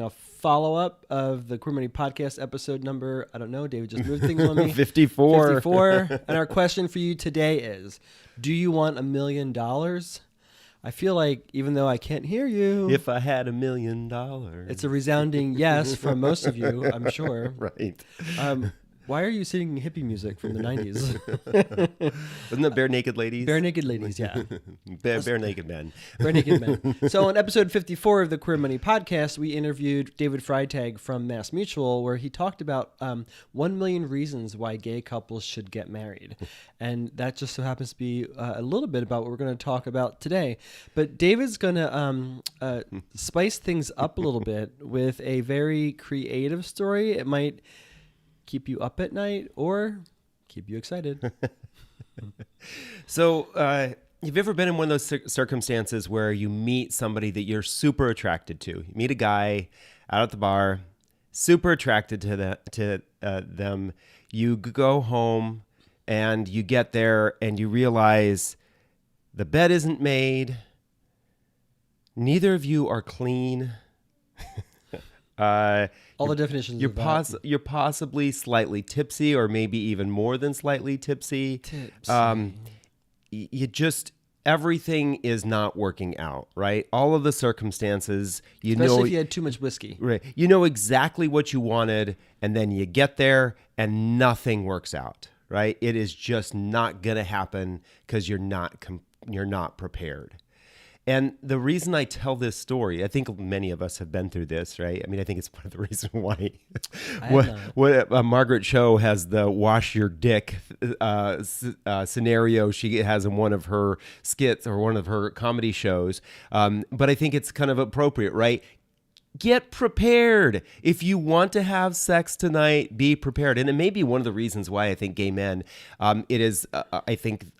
A follow-up of the Queer Money Podcast episode number, I don't know, David just moved things on me. 54. 54. And our question for you today is, do you want $1 million? I feel like, even though I can't hear you, If I had $1 million. it's a resounding yes from most of you, I'm sure. Right. Why are you singing hippie music from the 90s? Wasn't that Bare Naked Ladies? Bare Naked Ladies, yeah. Bare Naked Men. Bare Naked Men. So in episode 54 of the Queer Money Podcast, we interviewed David Freitag from MassMutual, where he talked about 1 million reasons why gay couples should get married. And that just so happens to be a little bit about what we're going to talk about today. But David's going to spice things up a little bit with a very creative story. It might keep you up at night or keep you excited. So, have you ever been in one of those circumstances where you meet somebody that you're super attracted to? You meet a guy out at the bar, super attracted to them. You go home and you get there and you realize the bed isn't made. Neither of you are clean. All the definitions You're of that. you're possibly slightly tipsy, or maybe even more than slightly tipsy. You just, everything is not working out, right? All of the circumstances, Especially if you had too much whiskey. right? You know exactly what you wanted, and then you get there and nothing works out, right? It is just not gonna happen because you're not prepared. And the reason I tell this story, I think many of us have been through this, right? I mean, I think it's one of the reasons why Margaret Cho has the wash your dick scenario she has in one of her skits or one of her comedy shows. But I think it's kind of appropriate, right? Get prepared. If you want to have sex tonight, be prepared. And it may be one of the reasons why I think gay men, it is, I think,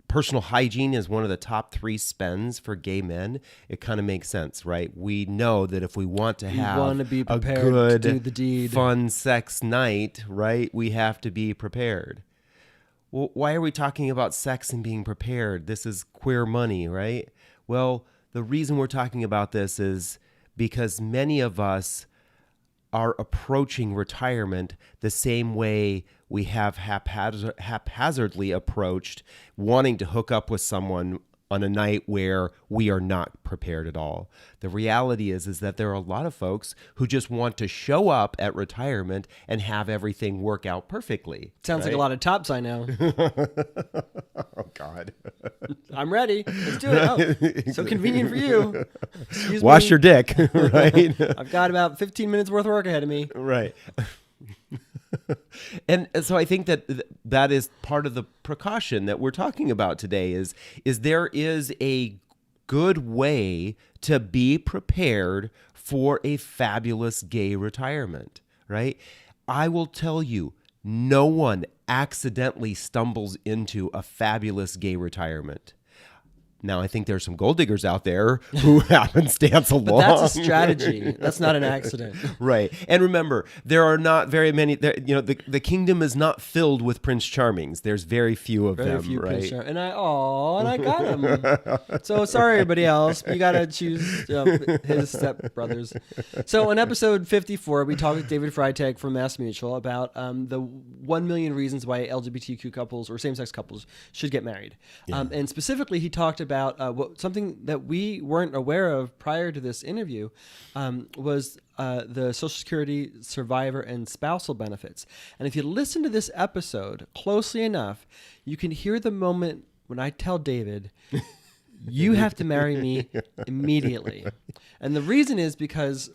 personal hygiene is one of the top 3 spends for gay men. It kind of makes sense, right? We know that if we want to have be a prepared good, to do the deed. fun sex night, right, we have to be prepared. Well, why are we talking about sex and being prepared? This is queer money, right? Well, the reason we're talking about this is because many of us are approaching retirement the same way we have haphazardly approached wanting to hook up with someone on a night where we are not prepared at all. The reality is that there are a lot of folks who just want to show up at retirement and have everything work out perfectly. Sounds like a lot of tops I know. Oh, God. I'm ready. Let's do it. Oh, so convenient for you. Excuse Wash me. your dick, right? I've got about 15 minutes worth of work ahead of me. Right. And so I think that is part of the precaution that we're talking about today is there is a good way to be prepared for a fabulous gay retirement, right? I will tell you, no one accidentally stumbles into a fabulous gay retirement. Now, I think there's some gold diggers out there who happenstance along. But that's a strategy. That's not an accident. Right. And remember, there are not very many, the kingdom is not filled with Prince Charmings. There's very few of them, right? And I got him. So sorry, everybody else. You got to choose his stepbrothers. So in episode 54, we talked with David Freitag from MassMutual about the 1 million reasons why LGBTQ couples or same-sex couples should get married. Yeah. And specifically, he talked about something that we weren't aware of prior to this interview was the Social Security survivor and spousal benefits. And if you listen to this episode closely enough, you can hear the moment when I tell David, you have to marry me immediately. And the reason is because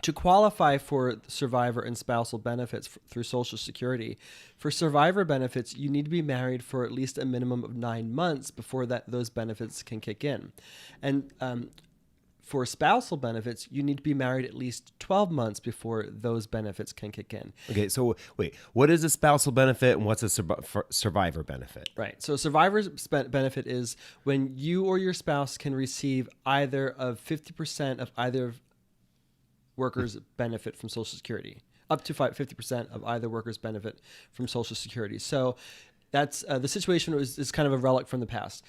to qualify for survivor and spousal benefits through Social Security, for survivor benefits, you need to be married for at least a minimum of 9 months before those benefits can kick in. And for spousal benefits, you need to be married at least 12 months before those benefits can kick in. Okay, so wait, what is a spousal benefit and what's a survivor benefit? Right. So survivor's benefit is when you or your spouse can receive either of 50% of either workers benefit from Social Security, up to 50% of either workers benefit from Social Security. So that's the situation is kind of a relic from the past.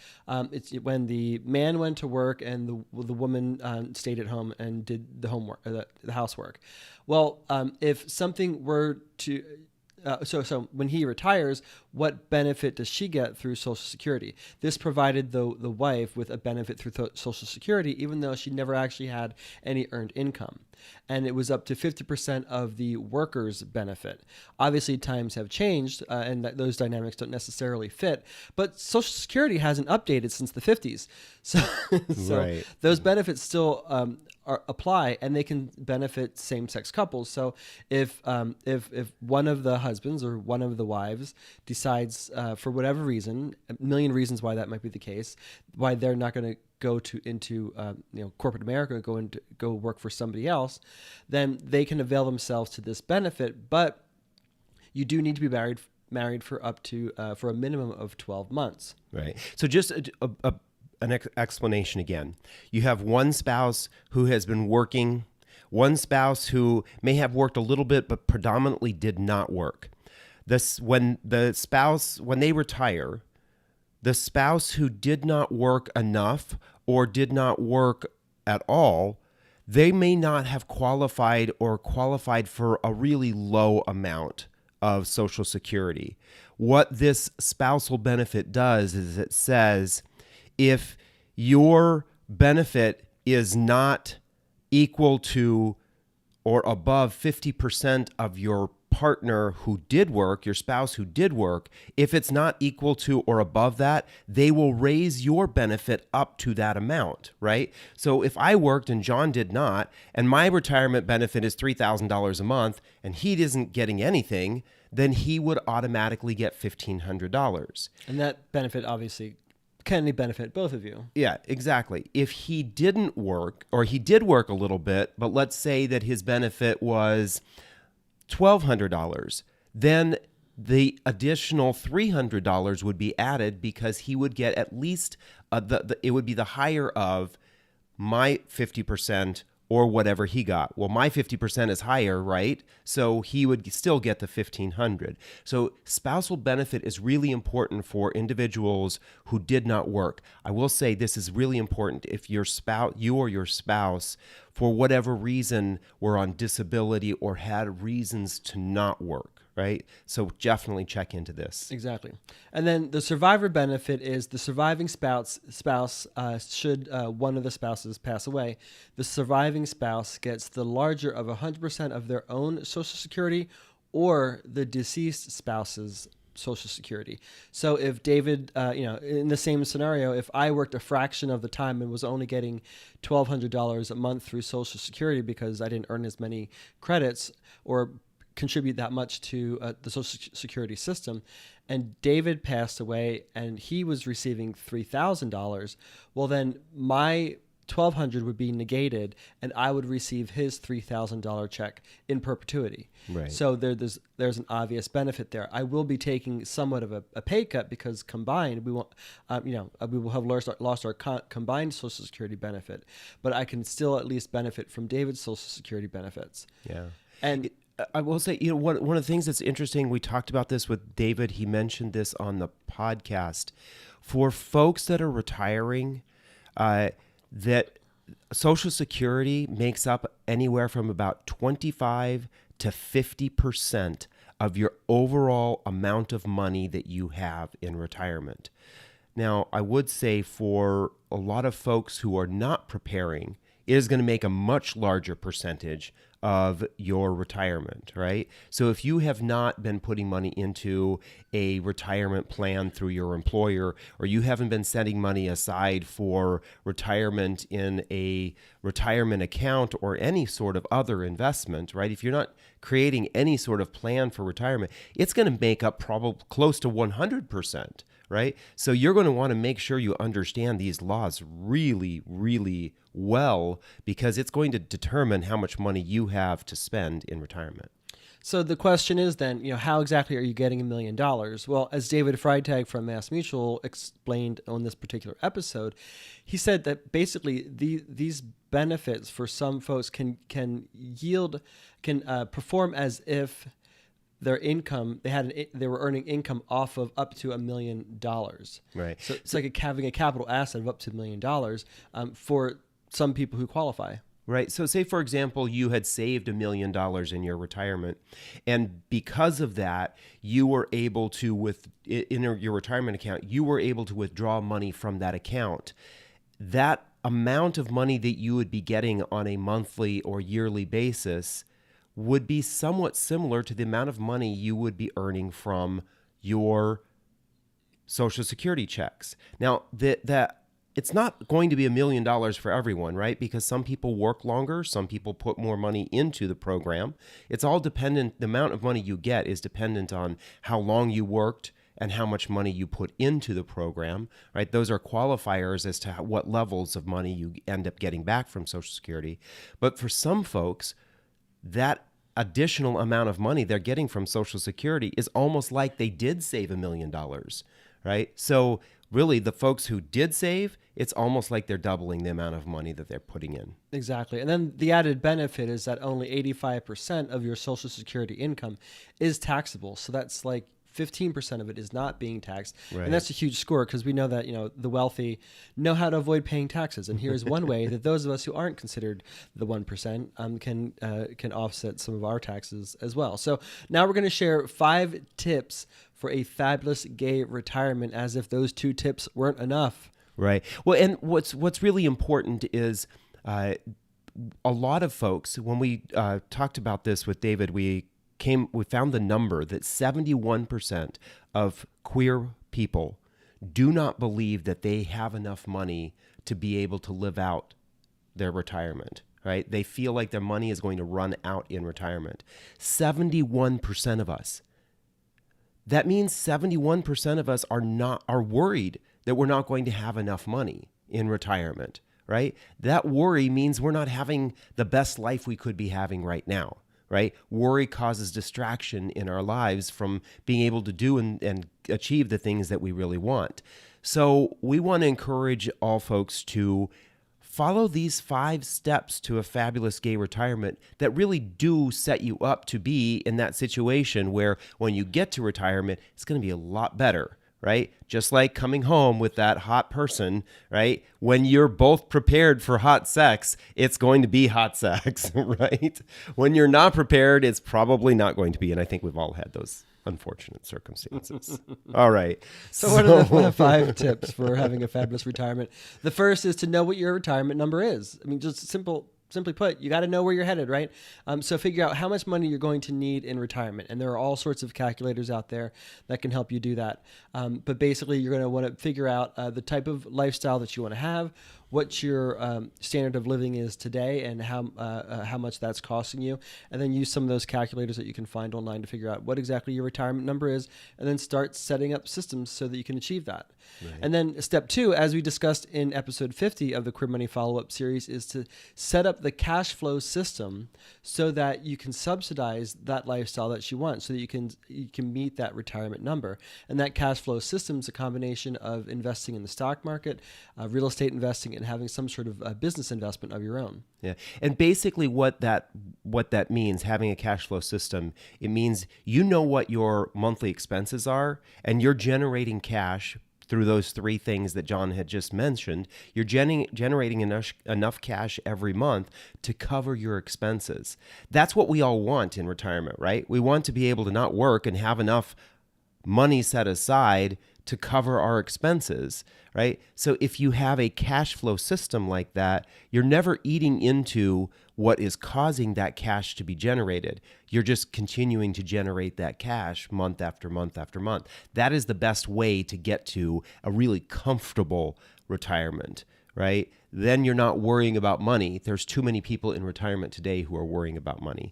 It's when the man went to work and the woman stayed at home and did the homework, the housework. Well, if something were to so when he retires, what benefit does she get through Social Security? This provided the wife with a benefit through Social Security, even though she never actually had any earned income. And it was up to 50% of the worker's benefit. Obviously, times have changed, and those dynamics don't necessarily fit. But Social Security hasn't updated since the 50s. So, Right. those benefits still apply, and they can benefit same-sex couples. So if one of the husbands or one of the wives decides for whatever reason, a million reasons why that might be the case, why they're not going to go into corporate America, go work for somebody else, then they can avail themselves to this benefit. But you do need to be married for up to for a minimum of 12 months. Right. So just an explanation again. You have one spouse who has been working, one spouse who may have worked a little bit but predominantly did not work. When they retire, the spouse who did not work enough or did not work at all, they may not have qualified for a really low amount of Social Security. What this spousal benefit does is it says, if your benefit is not equal to or above 50% of your partner who did work, your spouse who did work, if it's not equal to or above that, they will raise your benefit up to that amount, right? So if I worked and John did not, and my retirement benefit is $3,000 a month, and he isn't getting anything, then he would automatically get $1,500. And that benefit obviously can benefit both of you. Yeah, exactly. If he didn't work, or he did work a little bit, but let's say that his benefit was $1,200, then the additional $300 would be added because he would get at least it would be the higher of my 50% or whatever he got. Well, my 50% is higher, right? So he would still get the $1,500. So spousal benefit is really important for individuals who did not work. I will say this is really important if you or your spouse, for whatever reason, were on disability or had reasons to not work, right? So definitely check into this. Exactly. And then the survivor benefit is the surviving spouse should one of the spouses pass away, the surviving spouse gets the larger of 100% of their own Social Security or the deceased spouse's Social Security. So if David, in the same scenario, if I worked a fraction of the time and was only getting $1,200 a month through Social Security because I didn't earn as many credits or contribute that much to the Social Security system, and David passed away and he was receiving $3,000, well then my $1,200 would be negated and I would receive his $3,000 check in perpetuity. Right. So there's an obvious benefit there. I will be taking somewhat of a pay cut because combined we won't, we will have lost our combined Social Security benefit, but I can still at least benefit from David's Social Security benefits. Yeah. And I will say, one of the things that's interesting, we talked about this with David. He mentioned this on the podcast. For folks that are retiring, that Social Security makes up anywhere from about 25 to 50% of your overall amount of money that you have in retirement. Now, I would say for a lot of folks who are not preparing, it is going to make a much larger percentage of your retirement, right? So if you have not been putting money into a retirement plan through your employer, or you haven't been setting money aside for retirement in a retirement account or any sort of other investment, right? If you're not creating any sort of plan for retirement, it's going to make up probably close to 100%. Right? So you're going to want to make sure you understand these laws really, really well, because it's going to determine how much money you have to spend in retirement. so the question is then, how exactly are you getting $1 million? Well, as David Freitag from MassMutual explained on this particular episode, he said that basically these benefits for some folks can perform as if their income, they were earning income off of up to $1 million. Right. So it's like having a capital asset of up to $1 million for some people who qualify. Right. So say, for example, you had saved $1 million in your retirement, and because of that, you were able to, in your retirement account, you were able to withdraw money from that account. That amount of money that you would be getting on a monthly or yearly basis would be somewhat similar to the amount of money you would be earning from your Social Security checks. Now, that it's not going to be $1 million for everyone, right? Because some people work longer, some people put more money into the program. It's all dependent. The amount of money you get is dependent on how long you worked and how much money you put into the program, right? Those are qualifiers as to what levels of money you end up getting back from Social Security. But for some folks, that additional amount of money they're getting from Social Security is almost like they did save $1 million, right? So really, the folks who did save, it's almost like they're doubling the amount of money that they're putting in. Exactly. And then the added benefit is that only 85% of your Social Security income is taxable. So that's like 15% of it is not being taxed. Right. And that's a huge score because we know that, the wealthy know how to avoid paying taxes. And here's one way that those of us who aren't considered the 1% can offset some of our taxes as well. So now we're going to share 5 tips for a fabulous gay retirement, as if those 2 tips weren't enough. Right. Well, and what's really important is a lot of folks, when we talked about this with David, we found the number that 71% of queer people do not believe that they have enough money to be able to live out their retirement, right? They feel like their money is going to run out in retirement. 71% of us. That means 71% of us are worried that we're not going to have enough money in retirement, right? That worry means we're not having the best life we could be having right now. Right? Worry causes distraction in our lives from being able to do and achieve the things that we really want. So we want to encourage all folks to follow these 5 steps to a fabulous gay retirement that really do set you up to be in that situation where when you get to retirement, it's going to be a lot better. Right? Just like coming home with that hot person, right? When you're both prepared for hot sex, it's going to be hot sex, right? When you're not prepared, it's probably not going to be. And I think we've all had those unfortunate circumstances. All right. So what are the 5 tips for having a fabulous retirement? The first is to know what your retirement number is. I mean, just simply put, you got to know where you're headed, right? So figure out how much money you're going to need in retirement. And there are all sorts of calculators out there that can help you do that. But basically, you're going to want to figure out the type of lifestyle that you want to have, what your standard of living is today, and how much that's costing you. And then use some of those calculators that you can find online to figure out what exactly your retirement number is, and then start setting up systems so that you can achieve that. Right. And then step 2, as we discussed in episode 50 of the Queer Money Follow-Up series, is to set up the cash flow system so that you can subsidize that lifestyle that you want, so that you can meet that retirement number. And that cash flow system is a combination of investing in the stock market, real estate investing, and having some sort of business investment of your own. Yeah. And basically what that means, having a cash flow system, it means you know what your monthly expenses are, and you're generating cash through those 3 things that John had just mentioned. You're generating enough cash every month to cover your expenses. That's what we all want in retirement, right? We want to be able to not work and have enough money set aside to cover our expenses, right? So if you have a cash flow system like that, you're never eating into what is causing that cash to be generated. You're just continuing to generate that cash month after month after month. That is the best way to get to a really comfortable retirement, right? Then you're not worrying about money. There's too many people in retirement today who are worrying about money.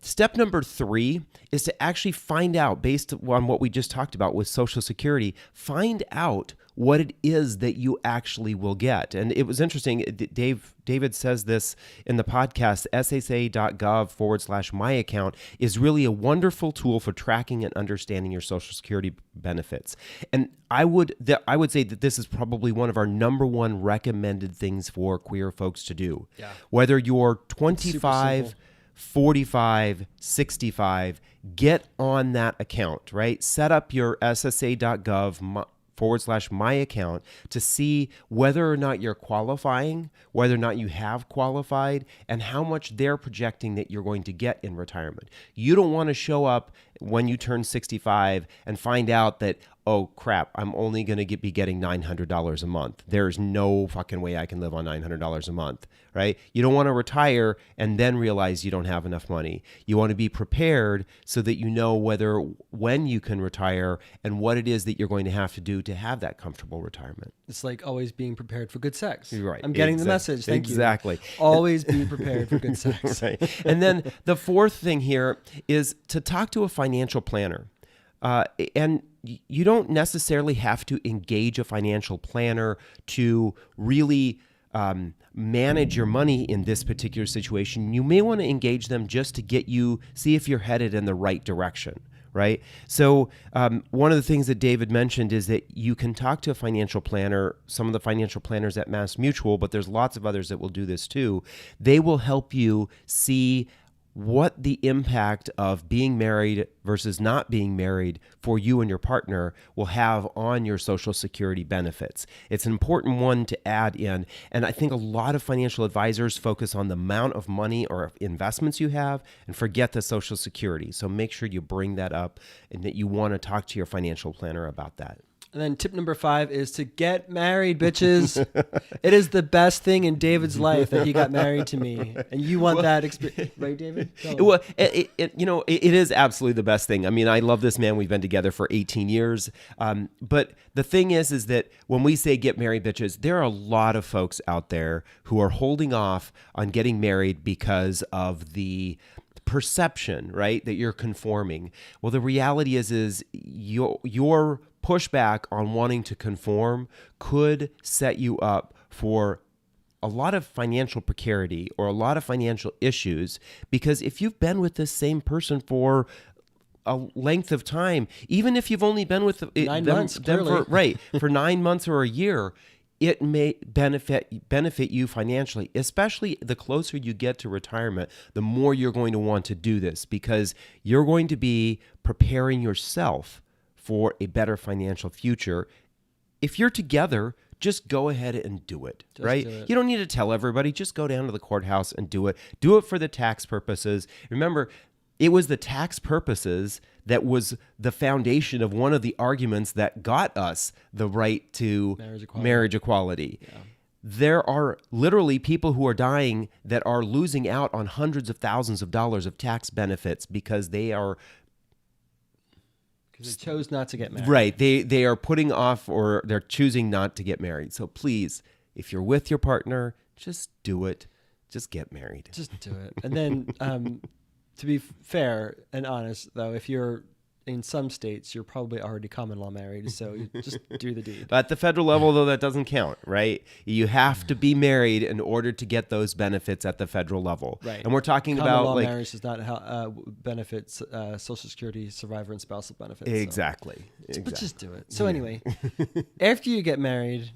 Step number 3 is to actually find out, based on what we just talked about with Social Security, find out what it is that you actually will get. And it was interesting. David says this in the podcast. SSA.gov/my account is really a wonderful tool for tracking and understanding your Social Security benefits. And I would say that this is probably one of our number 1 recommended things for queer folks to do. Yeah. Whether you're 25, 45, 65, get on that account, right? Set up your ssa.gov/my account to see whether or not you're qualifying, whether or not you have qualified, and how much they're projecting that you're going to get in retirement. You don't want to show up when you turn 65 and find out that, oh crap, I'm only going to be getting $900 a month. There's no fucking way I can live on $900 a month, right? You don't want to retire and then realize you don't have enough money. You want to be prepared so that you know when you can retire and what it is that you're going to have to do to have that comfortable retirement. It's like always being prepared for good sex. Right. I'm getting the message. Thank you. Exactly. Always be prepared for good sex. Right. And then the fourth thing here is to talk to a financial planner. And you don't necessarily have to engage a financial planner to really manage your money in this particular situation. You may want to engage them just to see if you're headed in the right direction, right? So one of the things that David mentioned is that you can talk to a financial planner, some of the financial planners at MassMutual, but there's lots of others that will do this too. They will help you see what the impact of being married versus not being married for you and your partner will have on your Social Security benefits. It's an important one to add in. And I think a lot of financial advisors focus on the amount of money or investments you have and forget the Social Security. So make sure you bring that up and that you want to talk to your financial planner about that. And then tip number 5 is to get married, bitches. It is the best thing in David's life that he got married to me. And you want that experience, right, David? Well, it is absolutely the best thing. I mean, I love this man. We've been together for 18 years. But the thing is that when we say get married, bitches, there are a lot of folks out there who are holding off on getting married because of the perception, right, that you're conforming. Well, the reality is your pushback on wanting to conform could set you up for a lot of financial precarity or a lot of financial issues, because if you've been with this same person for a length of time, even if you've only been with 9 months, for 9 months or a year, it may benefit you financially, especially the closer you get to retirement, the more you're going to want to do this, because you're going to be preparing yourself for a better financial future. If you're together, just go ahead and do it, right? Do it. You don't need to tell everybody. Just go down to the courthouse and do it. Do it for the tax purposes. Remember, it was the tax purposes that was the foundation of one of the arguments that got us the right to marriage equality. Yeah. There are literally people who are dying that are losing out on hundreds of thousands of dollars of tax benefits because they chose not to get married. Right. They are putting off, or they're choosing not to get married. So please, if you're with your partner, just do it. Just get married. Just do it. And then to be fair and honest, though, if you're in some states, you're probably already common law married, so you just do the deed. At the federal level, though, that doesn't count, right? You have to be married in order to get those benefits at the federal level. Right. And we're talking common about law marriage does not benefits Social Security, survivor, and spousal benefits. Exactly. But just do it. So anyway, after you get married,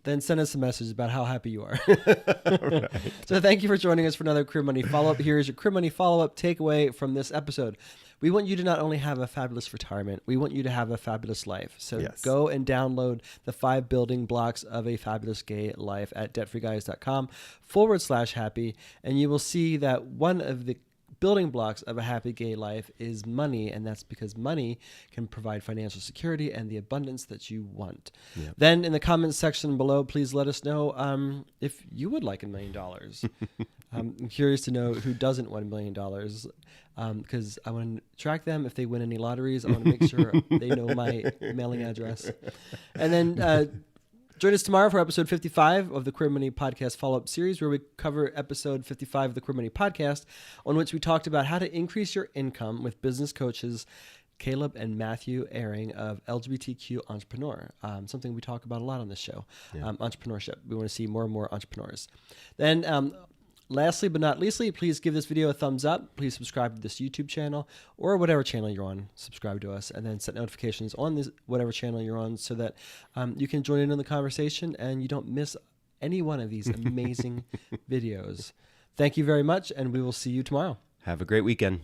then send us a message about how happy you are. Right. So thank you for joining us for another Career Money Follow-Up. Here is your Career Money Follow-Up takeaway from this episode. We want you to not only have a fabulous retirement, we want you to have a fabulous life. So go and download the 5 building blocks of a fabulous gay life at debtfreeguys.com/happy. And you will see that one of the building blocks of a happy gay life is money, and that's because money can provide financial security and the abundance that you want. Yep. Then in the comments section below, please let us know if you would like $1 million. I'm curious to know who doesn't want $1 million, because I want to track them. If they win any lotteries, I want to make sure they know my mailing address. And then join us tomorrow for episode 55 of the Career Money Podcast follow-up series, where we cover episode 55 of the Career Money Podcast, on which we talked about how to increase your income with business coaches Caleb and Matthew Airing of LGBTQ Entrepreneur, something we talk about a lot on this show, entrepreneurship. We want to see more and more entrepreneurs. Then lastly but not leastly, please give this video a thumbs up. Please subscribe to this YouTube channel or whatever channel you're on. Subscribe to us, and then set notifications on this whatever channel you're on, so that you can join in on the conversation and you don't miss any one of these amazing videos. Thank you very much, and we will see you tomorrow. Have a great weekend.